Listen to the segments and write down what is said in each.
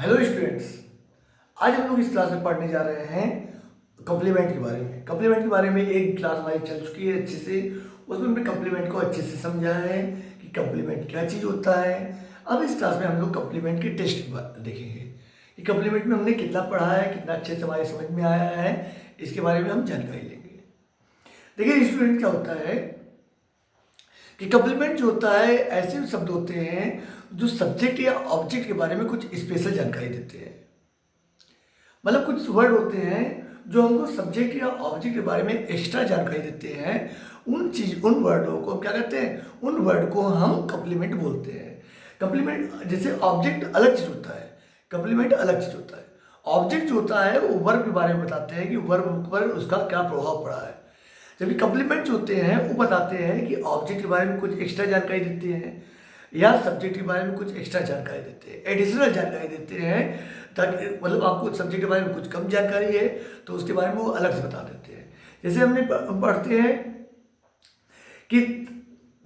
Hello students, आज हम लोग इस क्लास में पढ़ने जा रहे हैं कॉम्प्लीमेंट के बारे में। कॉम्प्लीमेंट के बारे में एक क्लास हमारी चल चुकी है अच्छे से, उसमें हमने कॉम्प्लीमेंट को अच्छे से समझा है कि कॉम्प्लीमेंट क्या चीज़ होता है। अब इस क्लास में हम लोग कॉम्प्लीमेंट के टेस्ट की बात देखेंगे कि कॉम्प्लीमेंट में हमने कितना पढ़ा है, कितना अच्छे से हमारे समझ में आया है, इसके बारे में हम जानकारी लेंगे। देखिए स्टूडेंट, क्या होता है कि कॉम्प्लीमेंट जो होता है ऐसे शब्द होते हैं जो सब्जेक्ट या ऑब्जेक्ट के बारे में कुछ स्पेशल जानकारी देते हैं। मतलब कुछ वर्ड होते हैं जो हमको सब्जेक्ट या ऑब्जेक्ट के बारे में एक्स्ट्रा जानकारी देते हैं। उन वर्डों को क्या कहते हैं, उन वर्ड को हम कॉम्प्लीमेंट बोलते हैं। कॉम्प्लीमेंट जैसे ऑब्जेक्ट अलग चीज़ होता है, कॉम्प्लीमेंट अलग चीज़ होता है। ऑब्जेक्ट जो होता है वो वर्ब के बारे में बताते हैं कि वर्ब पर उसका क्या प्रभाव पड़ा है, जबकि कॉम्प्लीमेंट जो होते हैं वो बताते हैं कि ऑब्जेक्ट के बारे में कुछ एक्स्ट्रा जानकारी देते हैं या सब्जेक्ट के बारे में कुछ एक्स्ट्रा जानकारी देते हैं, एडिशनल जानकारी देते हैं, ताकि मतलब आपको सब्जेक्ट के बारे में कुछ कम जानकारी है तो उसके बारे में वो अलग से बता देते हैं। जैसे हमने पढ़ते हैं कि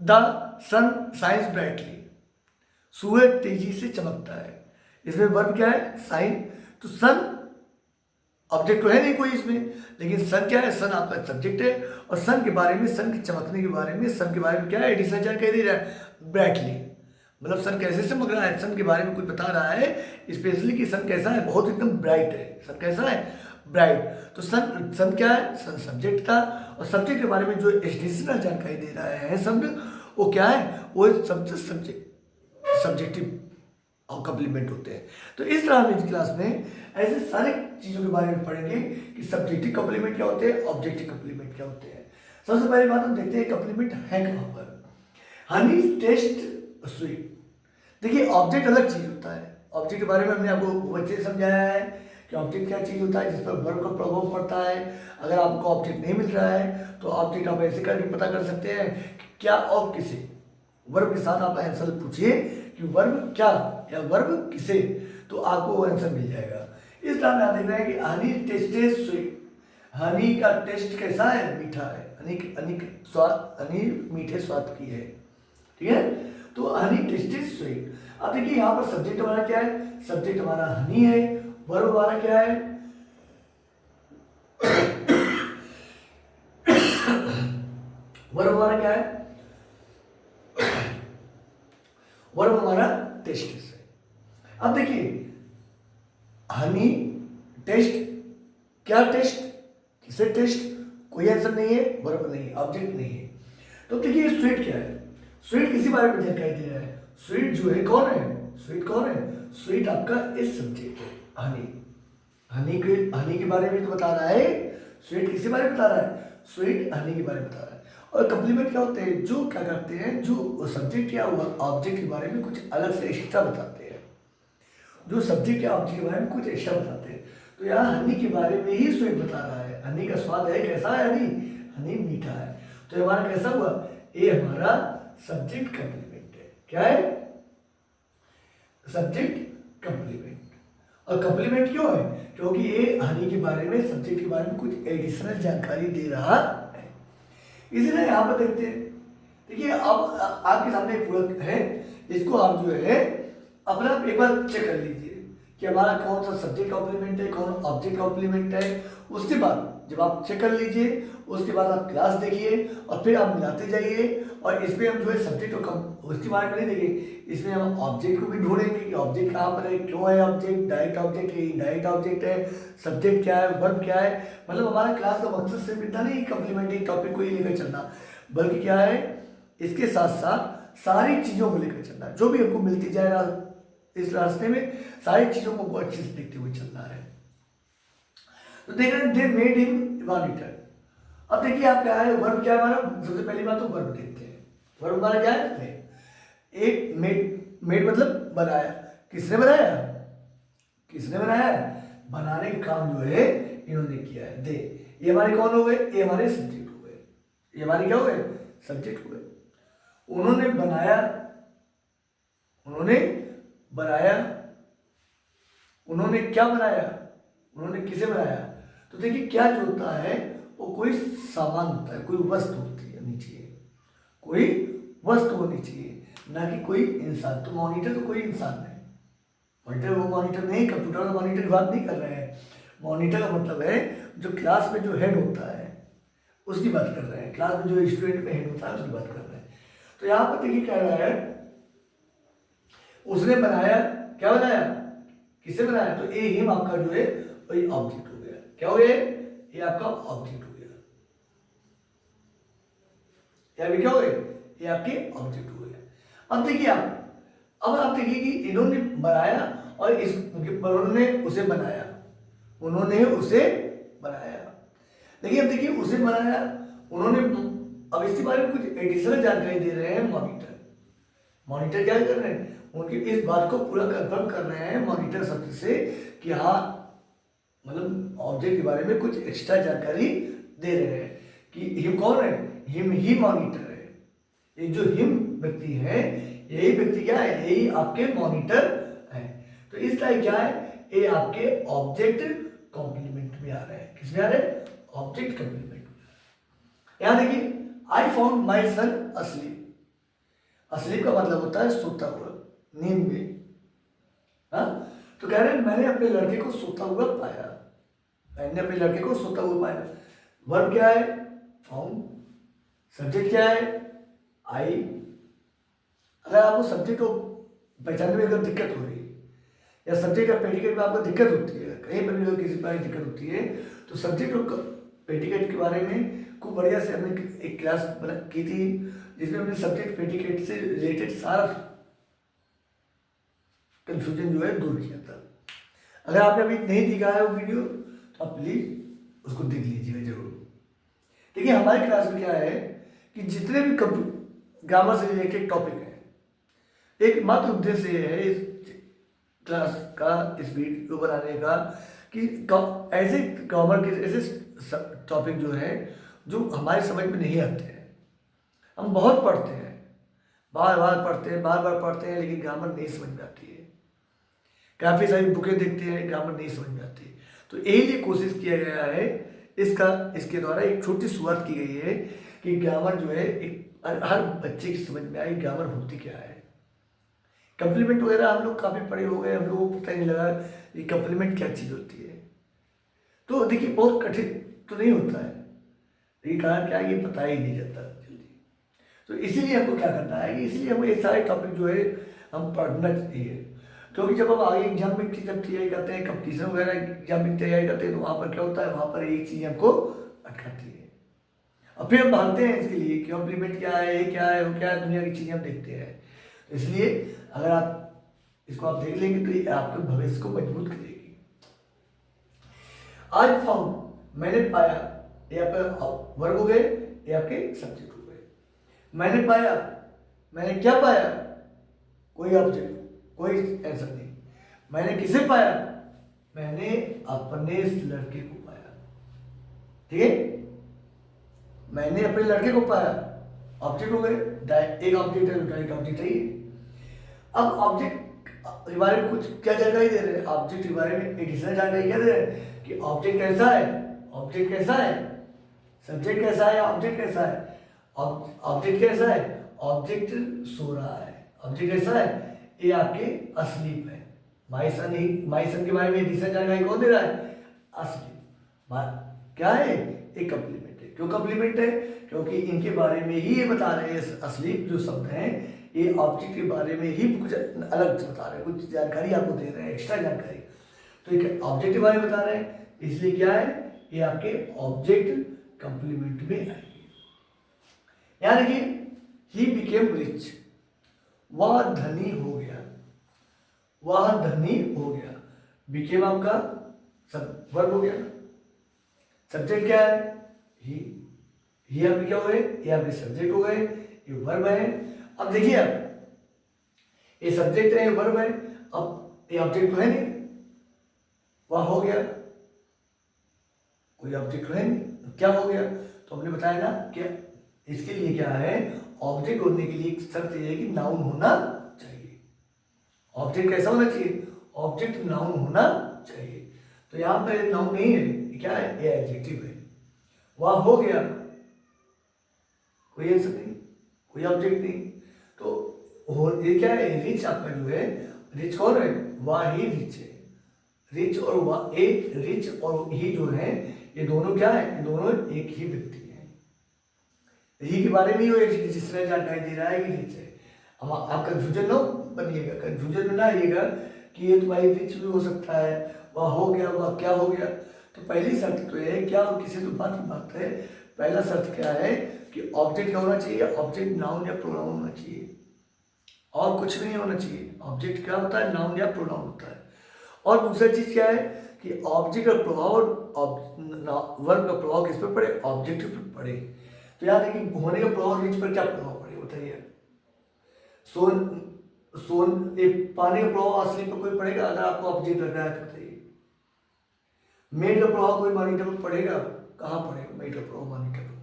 द सन शाइन्स ब्राइटली, सूरज तेजी से चमकता है। इसमें वर्ब क्या है, साइन। तो सन ऑब्जेक्ट तो है नहीं कोई इसमें, लेकिन सन क्या है, सन आपका सब्जेक्ट है। और सन के बारे में, सन के चमकने के बारे में, सन के बारे में क्या है, एडिशनल जानकारी दे रहा है, ब्राइटली। मतलब सन कैसे चमक रहा है, सन के बारे में कुछ बता रहा है स्पेशली कि सन कैसा है, बहुत एकदम ब्राइट है। सन कैसा है, ब्राइट। तो सन सन क्या है, सन सब्जेक्ट था। और सब्जेक्ट के बारे में जो एडिशनल जानकारी दे रहा है शब्द, वो क्या है, वो शब्द सब्जेक्टिव और कॉम्प्लीमेंट होते हैं। तो इस तरह हम इस क्लास में ऐसे सारे चीज़ों के बारे में पढ़ेंगे कि सब्जेक्टिव कॉम्प्लीमेंट क्या होते हैं, ऑब्जेक्टिव कॉम्प्लीमेंट क्या होते हैं। सबसे पहली बात हम देखते हैं कॉम्प्लीमेंट है कहाँ पर। Honey test sweet. देखिए ऑब्जेक्ट अलग चीज़ होता है। ऑब्जेक्ट के बारे में हमने आपको बहुत अच्छे से समझाया है कि ऑब्जेक्ट क्या चीज़ होता है जिस पर वर्ब का प्रभाव पड़ता है। अगर आपको ऑब्जेक्ट नहीं मिल रहा है तो ऑब्जेक्ट आप ऐसे करके पता कर सकते हैं कि क्या और किसे। वर्ब के साथ आप आंसर पूछिए कि वर्ब क्या या वर्ब किसे, तो आपको वो आंसर मिल जाएगा। इस तरह में आप देख रहे हैं कि हनी टेस्टेड स्वीट। हनी का टेस्ट कैसा है, मीठा है। हनी मीठे स्वाद की है, ठीक है। तो हनी टेस्टेड स्वीट। अब देखिए यहाँ पर सब्जेक्ट हमारा क्या है, सब्जेक्ट हमारा हनी है। वर्ब हमारा क्या है, वर्ब हमारा क्या है, वर्ब हमारा टेस्ट है। अब देखिए हनी टेस्ट, क्या टेस्ट, किसे टेस्ट, कोई आंसर नहीं है, वर्ब नहीं है, ऑब्जेक्ट नहीं है। तो देखिए स्वीट क्या है, स्वीट किसी बारे में जानकारी दे रहा है। स्वीट जो है कौन है, स्वीट कौन है, स्वीट आपका इस सब्जेक्ट है, हनी। हनी के बारे में तो बता रहा है। स्वीट किसी बारे में बता रहा है, स्वीट हनी के बारे में बता रहा है। और कॉम्प्लीमेंट क्या होते हैं, जो क्या करते हैं, जो सब्जेक्ट या ऑब्जेक्ट के बारे में कुछ अलग से एक्स्ट्रा बताते हैं। जो सब्जेक्ट या ऑब्जेक्ट के बारे में कुछ एक्स्ट्रा बताते हैं। तो यहाँ हनी के बारे में ही स्वीट बता रहा है। हनी का स्वाद है, कैसा है हनी, हनी मीठा है। तो हमारा कैसा हुआ, ये हमारा सब्जेक्ट कॉम्प्लीमेंट है। क्या है, सब्जेक्ट कॉम्प्लीमेंट। और कॉम्प्लीमेंट क्यों है, क्योंकि ये हनी के बारे में, सब्जेक्ट के बारे में कुछ एडिशनल जानकारी दे रहा है। इसीलिए यहाँ पर देखते हैं। देखिए अब आपके सामने एक पूरक है, इसको आप जो है अपना एक बार चेक कर लीजिए कि हमारा कौन सा सब्जेक्ट कॉम्प्लीमेंट है, कौन ऑब्जेक्ट कॉम्प्लीमेंट है। उसके बाद जब आप चेक कर लीजिए, उसके बाद आप क्लास देखिए और फिर आप मिलाते जाइए। और इसमें हम जो है सब्जेक्ट को उसके बारे में नहीं देखेंगे, इसमें हम ऑब्जेक्ट को भी ढूंढेंगे कि ऑब्जेक्ट कहाँ पर है, क्यों है ऑब्जेक्ट, डायरेक्ट ऑब्जेक्ट है, इनडायरेक्ट ऑब्जेक्ट है, सब्जेक्ट क्या है, वर्ब क्या है। मतलब हमारा क्लास का मकसद सिर्फ इतना नहीं कॉम्प्लीमेंट्री टॉपिक को ही लेकर चलना, बल्कि क्या है, इसके साथ साथ सारी चीज़ों को लेकर चलना। जो भी हमको मिलती जाए इस रास्ते में, सारी चीज़ों को बहुत अच्छे से देखते हुए चलना है। तो देख रहे हैं दे मेड हिम इवानिटर। अब देखिए आप क्या है, वर्ब क्या है हमारा, सबसे पहली बात तो वर्ब देखते हैं। वर्ब हमारा क्या है, मेड। एक मेड मतलब बनाया। किसने बनाया, किसने बनाया, बनाने का काम जो है इन्होंने किया है, दे। ये हमारे कौन हो गए, ये हमारे सब्जेक्ट हो गए, ये हमारे क्या हो गए, सब्जेक्ट हो गए। उन्होंने बनाया, उन्होंने बनाया, उन्होंने क्या बनाया, उन्होंने किसे बनाया। तो देखिए क्या जो होता है वो कोई सामान होता है, कोई वस्तु होनी चाहिए, कोई वस्तु होनी चाहिए, ना कि कोई इंसान। तो मॉनिटर तो कोई इंसान नहीं, मॉनिटर वो मॉनिटर नहीं, कंप्यूटर का मॉनिटर की बात नहीं कर रहे हैं। मॉनिटर का मतलब है जो क्लास में जो हेड होता है उसकी बात कर रहे हैं, क्लास में जो स्टूडेंट में हेड होता है उसकी बात कर रहे हैं। तो यहाँ पर देखिए क्या रहा है, उसने बनाया, क्या बनाया, किसे बनाया, तो ए हिम आपका जो है वही ऑब्जेक्ट हो गया। क्या हो गया, ये आपका ऑब्जेक्ट हो गया, या भी क्या हो गया, ये आपके ऑब्जेक्ट हो गया। अब देखिए अब आप देखिए कि इन्होंने बनाया और उन्होंने उसे बनाया, उन्होंने उसे बनाया। लेकिन अब देखिए उसे बनाया उन्होंने, अब इसके बारे में कुछ एडिशनल जानकारी दे रहे हैं मॉनिटर। मॉनिटर क्या कर रहे हैं, उनकी इस बात को पूरा कंफर्म कर रहे हैं मॉनिटर शब्द से कि हाँ, मतलब ऑब्जेक्ट के बारे में कुछ एक्स्ट्रा जानकारी दे रहे हैं कि हिम कौन है, हिम ही मॉनिटर है। ये जो हिम व्यक्ति है, यही व्यक्ति क्या है, यही आपके मॉनिटर है। तो इस टाइप क्या है, ये आपके ऑब्जेक्ट कॉम्प्लीमेंट में आ रहे हैं। किसमें आ रहे हैं, ऑब्जेक्ट कॉम्प्लीमेंट में। यहां देखिए, I found my son asleep. Asleep का मतलब होता है सोता हुआ, नींद में। हाँ, तो कह रहे हैं मैंने अपने लड़के को सोता हुआ पाया, मैंने अपने लड़के को सोता हुआ पाया। वर्ब क्या है, फाउंड। सब्जेक्ट क्या है, आई। अगर आपको सब्जेक्ट को पहचानने में अगर दिक्कत हो रही है या सब्जेक्ट या प्रेडिकेट में आपको दिक्कत होती है, कहीं पर भी अगर किसी पर दिक्कत होती है, तो सब्जेक्ट और प्रेडिकेट के बारे में खूब बढ़िया से हमने एक क्लास की थी जिसमें हमने सब्जेक्ट प्रेडिकेट से रिलेटेड सारा कंफ्यूजन जो है दूर किया था। अगर आपने अभी नहीं देखा है वो वीडियो तो आप प्लीज उसको देख लीजिएगा जरूर। देखिए हमारी क्लास में क्या है कि जितने भी ग्रामर से रिलेटेड टॉपिक हैं, एक मात्र उद्देश्य ये है इस क्लास का, इस वीडियो बनाने का, कि ऐसे ग्रामर के ऐसे टॉपिक जो है जो हमारी समझ में नहीं आते हैं। हम बहुत पढ़ते हैं, बार बार पढ़ते हैं, बार बार पढ़ते हैं, लेकिन ग्रामर नहीं समझ में आती है। काफ़ी सारी बुकें देखते हैं, ग्रामर नहीं समझ में आती। तो यही लिए कोशिश किया गया है इसके द्वारा एक छोटी शुरुआत की गई है कि ग्रामर जो है एक हर बच्चे की समझ में आई ग्रामर होती क्या है। कम्प्लीमेंट वगैरह हम लोग काफ़ी पढ़े हो गए, हम लोगों को पता ही नहीं लगा कि कम्प्लीमेंट क्या चीज़ होती है। तो देखिए बहुत कठिन तो नहीं होता है, ये कारण क्या है, ये पता ही नहीं जाता जल्दी। तो इसीलिए हमको क्या करना है कि इसलिए हमको ये सारे टॉपिक जो है हम पढ़ना चाहिए, क्योंकि जब हम आगे एग्जाम में जब तैयारी करते हैं, कंपटीशन वगैरह एग्जाम में तैयारी करते हैं, तो वहाँ पर क्या होता है, वहाँ पर एक चीज़ हमको अटकाती है और फिर हम भागते हैं इसके लिए कि कॉम्प्लीमेंट क्या है, ये क्या है, वो क्या है, दुनिया की चीज़ें हम देखते हैं। तो इसलिए अगर आप इसको आप देख लेंगे तो ये आपके भविष्य को मजबूत करेगी। आज फाउंड मैंने पाया, ये आपका वर्ब हो गए, ये आपके सब्जेक्ट हो गए। मैंने पाया, मैंने क्या पाया, कोई ऑब्जेक्ट, कोई आंसर नहीं। मैंने किसे पाया, मैंने अपने इस लड़के को पाया। ठीक है, मैंने अपने लड़के को पाया, ऑब्जेक्ट हो गए, एक ऑब्जेक्ट है, डायरेक्ट ऑब्जेक्ट है। अब ऑब्जेक्ट के बारे में कुछ क्या जानकारी दे रहे हैं, ऑब्जेक्ट के बारे में एडिशनल जानकारी क्या दे रहे हैं कि ऑब्जेक्ट कैसा है, ऑब्जेक्ट कैसा है, सब्जेक्ट कैसा है, ऑब्जेक्ट कैसा है, ऑब्जेक्ट कैसा है, ऑब्जेक्ट सो रहा है, ऑब्जेक्ट कैसा है, ये आपके अस्लीप है। माई सन के बारे में एडिशनल जानकारी कौन दे रहा है, अस्लीप। क्या है, एक कम्प्लीमेंट है। क्यों कम्प्लीमेंट है, क्योंकि इनके बारे में ही ये बता रहे हैं, अस्लीप जो शब्द हैं ये ऑब्जेक्ट के बारे में ही कुछ अलग से बता रहे हैं, कुछ जानकारी आपको दे रहे हैं, एक्स्ट्रा जानकारी। तो एक ऑब्जेक्ट के बारे में बता रहे हैं, इसलिए क्या है, ये आपके ऑब्जेक्ट कंप्लीमेंट में आएंगे। यानी कि ही बिकेम रिच, वह धनी हो गया, वह धनी हो गया। बिकेम आपका सब वर्ब हो गया, सब्जेक्ट क्या है, ही आपके क्या हो गए, ये आपके सब्जेक्ट हो गए, ये वर्ब है। अब देखिए आप, ये सब्जेक्ट है, ये वर्ब है, अब ये ऑब्जेक्ट तो है नहीं, वह हो गया, कोई ऑब्जेक्ट तो है नहीं, तो क्या हो गया, तो हमने बताया ना कि इसके लिए क्या है, ऑब्जेक्ट होने के लिए एक शर्त यह है कि नाउन होना चाहिए। ऑब्जेक्ट कैसा होना चाहिए, ऑब्जेक्ट नाउन होना चाहिए। तो यहां पर नाउन नहीं है, क्या है, ये एडजेक्टिव है। वह हो गया, कोई आंसर नहीं, कोई ऑब्जेक्ट नहीं। तो ये क्या है, रिच आपका जो है रिच कौन है? वह ही रिच है। रिच और वह रिच और ही जो है ये दोनों क्या है? ये दोनों एक ही व्यक्ति है। ही के बारे में ही जिस तरह जानकारी दे रहा है कि रिच है। अब आप कंफ्यूजन ना बनिएगा, कंफ्यूजन में ना आइएगा कि ये तो भाई रिच भी हो सकता है, वह हो गया, वह क्या हो गया। तो पहली शर्त तो है क्या, और किसी तो बात है। पहला शर्त क्या है कि ऑब्जेक्ट क्या होना चाहिए? ऑब्जेक्ट नाउन या प्रोनाउन होना चाहिए, और कुछ भी नहीं होना चाहिए। ऑब्जेक्ट क्या होता है? नाउन या प्रोनाउन होता है। और दूसरा चीज क्या है कि ऑब्जेक्ट का प्रभाव, वर्ब का प्रभाव किस पर पड़े? ऑब्जेक्ट पर पड़े। तो याद है कि होने का प्रभाव रिच पर क्या प्रभाव पड़े बताइए? सोन एक पानी का प्रभाव असली पर कोई पड़ेगा अगर आपको ऑब्जेक्ट लग रहा है तो बताइए। मेड का प्रभाव कोई मॉनिटर पर पड़ेगा? कहाँ पड़ेगा मेड का प्रभाव मॉनिटर पर?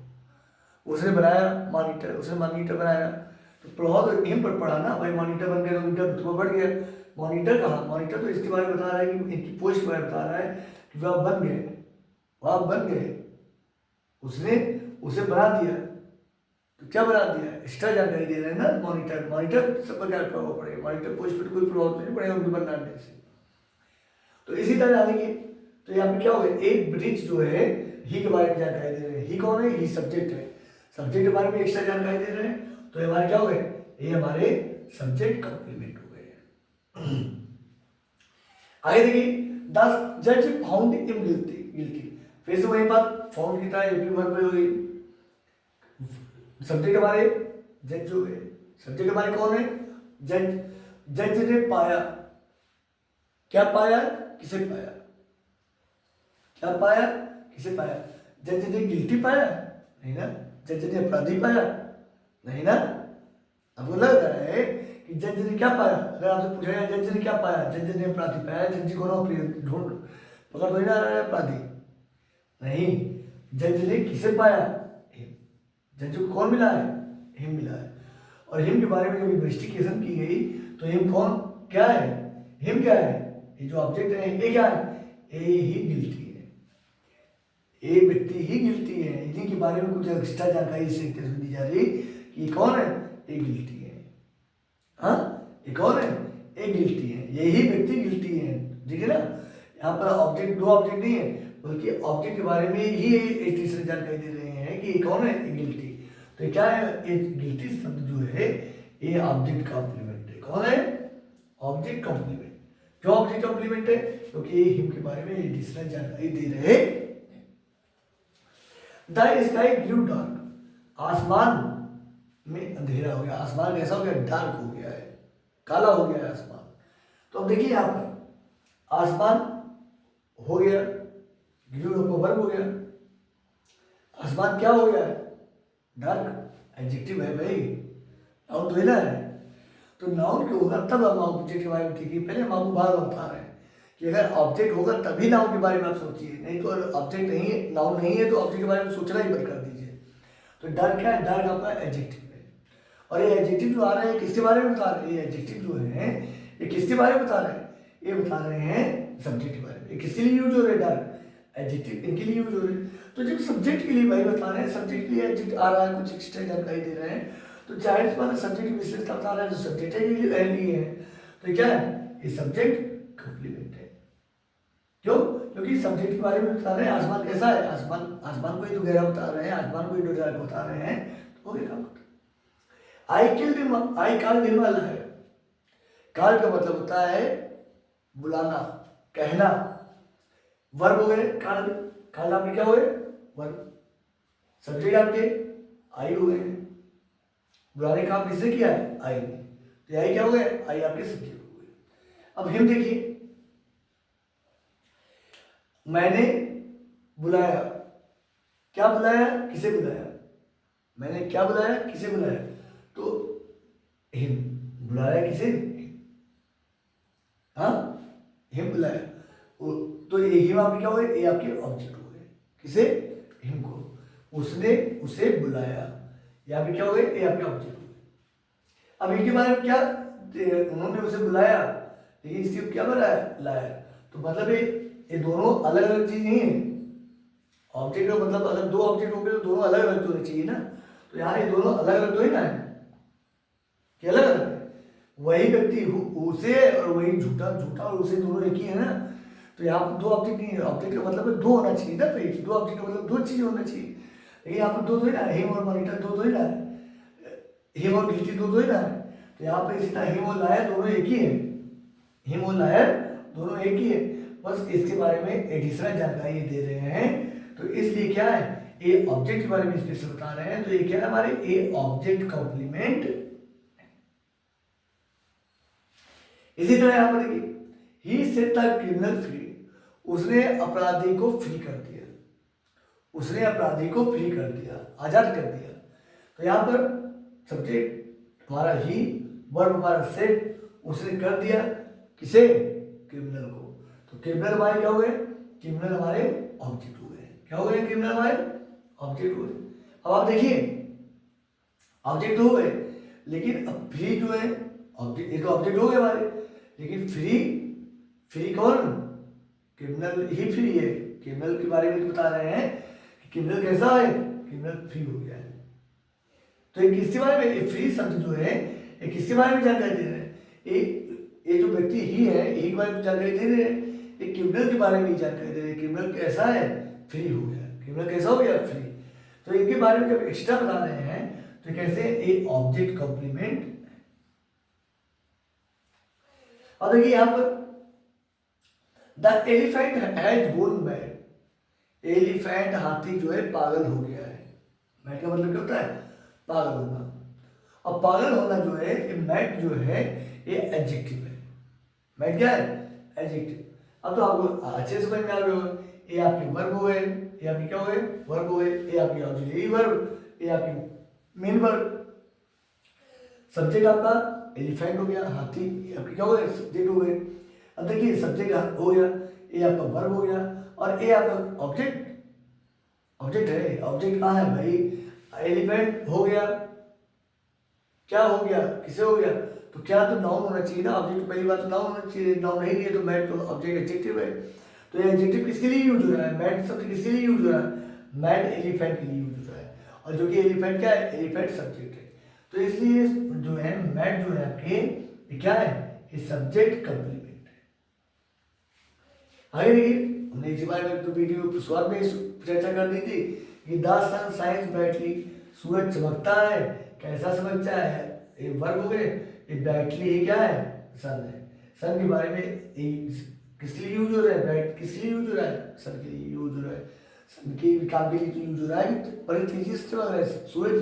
उसने बनाया मॉनिटर, उसने मॉनिटर बनाया तो प्रभाव तो इन पर पड़ा ना भाई। मॉनिटर बन गया तो उनका रुतबा बढ़ गया। मॉनिटर कहाँ? मॉनिटर तो इसके बारे में बता रहा है कि इनकी पोस्ट के बारे में बता रहा है कि वह बन गए, वह बन गए, उसने उसे बना दिया। तो क्या बना दिया? एक्स्ट्रा जानकारी दे रहे हैं ना। मॉनिटर मॉनिटर सब पर क्या प्रभाव पड़ेगा? मॉनिटर पोस्ट पर कोई प्रभाव नहीं पड़ेगा उनके बनाने से। तो इसी तरह जानेंगे तो यहाँ पे क्या हो गया? एक ब्रिज जो है ही के बारे में जानकारी दे रहे हैं। ही कौन है? ही सब्जेक्ट है। सब्जेक्ट के बारे में एक्स्ट्रा जानकारी दे रहे हैं तो ये हमारे क्या हो गए? ये हमारे सब्जेक्ट कॉम्प्लीमेंट हो गए। आगे देखिए, द जज फाउंड हिम गिल्टी। फिर से वही बात, फाउंड की था एपी वर्ब में हो गई। सब्जेक्ट हमारे जज हो गए। सब्जेक्ट हमारे कौन है? जज। जज ने पाया, क्या पाया? किसे पाया? क्या पाया? किसे पाया? जज ने गिल्टी पाया? नहीं ना। जज ने अपराधी पाया? नहीं ना। आपको लग रहा है कि जज ने क्या पाया? अगर आपसे पूछेगा जज ने क्या पाया, जज ने अपराधी पाया, जज को ढूंढ पकड़ तो ना रहा है अपराधी, नहीं। जज ने किसे पाया? जज को कौन मिला है? हिम मिला है। और हिम के बारे में जब इन्वेस्टिगेशन की गई तो हिम कौन क्या है? हिम क्या है? ये जो ऑब्जेक्ट है ये क्या है? ए ही गिल्टी है। ए व्यक्ति ही गिल्टी है। इन्हीं के बारे में कुछ एक्स्ट्रा जानकारी इस दी जा रही कि कौन है? ए गिल्टी है। हाँ, ये कौन है? ए गिल्टी है, यही व्यक्ति गिल्टी है। ठीक है ना। यहाँ पर ऑब्जेक्ट, दो ऑब्जेक्ट नहीं है बल्कि ऑब्जेक्ट के बारे में ही एक तीसरी जानकारी दे रहे हैं कि कौन है? ए गिल्टी। तो क्या है? ए गिल्टी शब्द जो है ये ऑब्जेक्ट कॉम्प्लीमेंट है। कौन है? Object complement. क्यों ऑब्जेक्ट कॉम्प्लीमेंट है? क्योंकि ये हिम के बारे में एडिशनल जानकारी दे रहे हैं। The sky grew dark. आसमान में अंधेरा हो गया। आसमान कैसा हो गया? डार्क हो गया है, काला हो गया है आसमान। तो अब देखिए यहाँ पर आसमान हो गया, ग्रू वर्ब हो गया। आसमान क्या हो गया है? डार्क। एडजेक्टिव है भाई, नाउन तो लेना है। तो नाउन क्यों होगा तब हम ऑब्जेक्ट के बारे में, ठीक है पहले हम आपको बार बार बता रहे हैं कि अगर ऑब्जेक्ट होगा तभी नाउन के बारे में आप सोचिए, नहीं तो ऑब्जेक्ट नहीं है, नाउन नहीं है तो ऑब्जेक्ट के बारे में सोचना ही बंद कर दीजिए। तो डार्क क्या है? डार्क आपका एडजेक्टिव है। और ये एडजेक्टिव जो आ रहे हैं किसके बारे में बता रहे हैं? ये एडजेक्टिव जो है ये किसके बारे में बता रहे हैं? ये बता रहे हैं सब्जेक्ट के बारे में। ये किसके लिए यूज हो रहे हैं? डार्क एडजेक्टिव इनके लिए यूज हो रहे हैं। तो जब सब्जेक्ट के लिए भाई बता रहे हैं, सब्जेक्ट के लिए एडजेक्टिव आ रहा है, कुछ एक्स्ट्रा जानकारी दे रहे हैं, तो जाहिर सी बात है सब्जेक्ट की विशेषता बता रहा है, जो सब्जेक्ट है ये लिए है। तो क्या है? ये सब्जेक्ट कॉम्प्लीमेंट है। क्यों? क्योंकि सब्जेक्ट के बारे में बता रहे हैं। आसमान कैसा है? आसमान को ही तो गहरा बता रहे हैं, आसमान को ही तो डार्क बता रहे हैं, तो हो गया काम। I called him a liar. Call का मतलब होता है बुलाना, कहना। वर्ब हो गए कॉल। कॉल आपके क्या हुए? वर्ब। सब्जेक्ट आपके आई हो गए। बुलाने का काम किसने किया है? आई ने। तो आई क्या हो गए? आई आपके सब्जेक्ट हो गए। अब हिम देखिए, मैंने बुलाया। क्या बुलाया? किसे बुलाया? मैंने क्या बुलाया? किसे बुलाया? तो हिम। बुलाया किसे? हाँ, हिम बुलाया। तो ये हिम आपके क्या हुए? ये आपके ऑब्जेक्ट हो गए। किसे? हिम को। उसने उसे बुलाया, यहाँ पे क्या हो गए? ये आपके ऑब्जेक्ट हो गए। अब इनके बारे में क्या? उन्होंने उसे बुलाया, लेकिन इसके क्या बनाया? लाया। तो मतलब ये दोनों अलग अलग चीज नहीं है। ऑब्जेक्ट का मतलब अगर दो ऑब्जेक्ट हो गए तो दोनों अलग अलग होने चाहिए ना। तो यहाँ ये दोनों अलग अलग तो ही ना है कि अलग अलग है। वही व्यक्ति उसे और वही झूठा, झूठा और उसे दोनों एक ही है ना। तो यहाँ पर दो ऑब्जेक्ट नहीं है, ऑब्जेक्ट का मतलब है दो होना चाहिए ना, तो दो ऑब्जेक्ट का मतलब दो चीज़ होना चाहिए। लेकिन यहाँ पर दो थोड़ी ना, हिम और मॉनिटर दो थोड़ी ना है, हिम और गिल्टी दो थोड़ी ना है। तो यहाँ पर इसी तरह हिम और लायर दोनों एक ही है, हिम और लायर दोनों एक ही है, बस इसके बारे में एडिशनल जानकारी दे रहे हैं। तो इसलिए क्या है, ए ऑब्जेक्ट के बारे में स्पेशल बता रहे हैं। तो ये क्या है हमारे ए ऑब्जेक्ट कॉम्प्लीमेंट। इसी तरह यहां पर देखिए, ही सेट द क्रिमिनल फ्री, उसने अपराधी को फ्री कर दिया, उसने अपराधी को फ्री कर दिया, आजाद कर दिया। तो यहां पर सब्जेक्ट हमारा ही, वर्ब हमारा सेट, उसने कर दिया किसे, क्रिमिनल को। तो क्रिमिनल हमारे क्या हो गए, क्रिमिनल हमारे ऑब्जेक्ट हो गए। क्या हो गए, क्रिमिनल हमारे ऑब्जेक्ट हो गए। अब आप देखिए ऑब्जेक्ट हो गए, लेकिन अब फ्री जो है ऑब्जेक्ट, ये तो ऑब्जेक्ट हो गए हमारे, लेकिन फ्री, फ्री कौन, क्रिमिनल ही फ्री है। क्रिमिनल के बारे में बता रहे हैं कि क्रिमिनल कैसा है, क्रिमिनल फ्री हो गया है। तो ये किसके बारे में, ये फ्री शब्द जो है ये किसके बारे में जानकारी दे रहे हैं, ये जो व्यक्ति ही है, यही के बारे में जानकारी दे रहे हैं, ये क्रिमिनल के बारे में ही जानकारी दे रहे हैं। क्रिमिनल कैसा है, फ्री हो गया, क्रिमिनल कैसा हो गया, फ्री। तो इनके बारे में जब एक्स्ट्रा बता रहे हैं तो कैसे, ए ऑब्जेक्ट कॉम्प्लीमेंट। और देखिए यहां पर the elephant has gone mad, elephant हाथी जो है पागल हो गया है। मैड का मतलब क्या होता है, पागल होना। और पागल होना जो है, ये मैड जो है ये एडजेक्टिव है। मैड क्या है, एडजेक्टिव। अब तो आपको अच्छे से समझ में आ रहे हो, ये आपके वर्ब हो गए, ये आपके क्या हो गए, वर्ब हो गए, ये आपकी ऑक्सिलरी वर्ब, ये आपकी मेन वर्ब। सब्जेक्ट आपका एलिफेंट हो गया, हाथी, ये आपके क्या हो गए, सब्जेक्ट हो गए। अब देखिए सब्जेक्ट हो गया, ये आपका वर्ब हो गया, और ये आपका ऑब्जेक्ट, ऑब्जेक्ट है। ऑब्जेक्ट कहाँ है भाई, एलिफेंट हो गया, क्या हो गया, किसे हो गया, तो क्या तो नाउन होना चाहिए ना, ऑब्जेक्ट पहली बात तो नाउन होना चाहिए, नाउन नहीं है तो मैड तो ऑब्जेक्ट एडजेक्टिव है। तो ये एडजेक्टिव किसके लिए यूज हो रहा है, मैड शब्द किसके लिए यूज हो रहा है, मैड एलिफेंट के लिए यूज हो रहा है। और जो कि एलिफेंट क्या है, एलिफेंट सब्जेक्ट है। तो इसलिए जो है मैड जो है आपके, ये क्या है, ये सब्जेक्ट कंप्लीमेंट है। आगे देखिए, हमने इसी बारे में तो वीडियो शुरुआत में चर्चा कर दी थी कि द सन शाइन्स ब्राइटली, सूरज चमकता है, कैसा चमकता है, ये वर्ब हो गए, ये ब्राइटली ही क्या है, सन है। सन के बारे में किसके लिए यूज हो रहा है, ब्राइट किसके लिए यूज हो रहा है, सन के लिए यूज हो रहा है। सन के काम के लिए यूज हो रहा है कि बड़ी तेजी से चमक रहा है सूरज।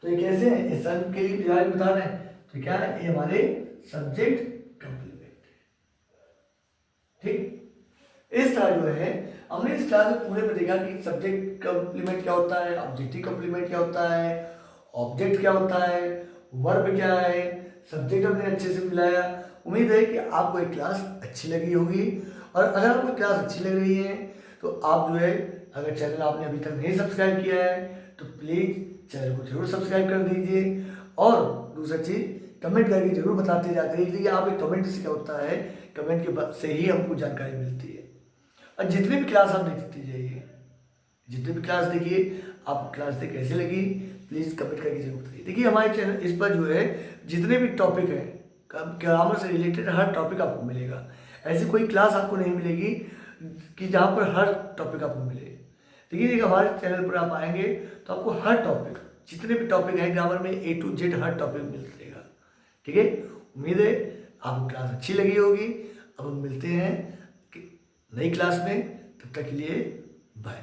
तो ये कैसे है, ये सन के लिए बता रहे हैं, तो क्या है, ये हमारे सब्जेक्ट कंप्लीमेंट है। ठीक, इस तरह जो है हमने इस क्लास में पूरे में देखा कि सब्जेक्ट कंप्लीमेंट क्या होता है, ऑब्जेक्टिव कंप्लीमेंट क्या होता है, ऑब्जेक्ट क्या होता है, वर्ब क्या है, सब्जेक्ट हमने अच्छे से मिलाया। उम्मीद है कि आपको ये क्लास अच्छी लगी होगी। और अगर आपको क्लास अच्छी लग रही है तो आप जो है, अगर चैनल आपने अभी तक नहीं सब्सक्राइब किया है तो प्लीज़ चैनल को जरूर सब्सक्राइब कर दीजिए। और दूसरा चीज़, कमेंट करके जरूर बताते जाते रहिए। आप एक कमेंट से क्या होता है, कमेंट के से ही हमको जानकारी मिलती है। और जितने भी क्लास आप देखते जाइए, जितने भी क्लास देखिए, आपको क्लास देख कैसे लगी प्लीज़ कमेंट करके जरूर बताइए। देखिए हमारे चैनल इस पर जो है जितने भी टॉपिक हैं, ग्रामर से रिलेटेड हर टॉपिक आपको मिलेगा। ऐसी कोई क्लास आपको नहीं मिलेगी कि जहाँ पर हर टॉपिक आपको मिले। देखिए हमारे चैनल पर आप आएंगे तो आपको हर टॉपिक, जितने भी टॉपिक हैं ग्रामर में A to Z her topic मिलेगा। ठीक है, उम्मीद है आपको क्लास अच्छी लगी होगी। अब हम मिलते हैं नई क्लास में, तब तक के लिए बाय।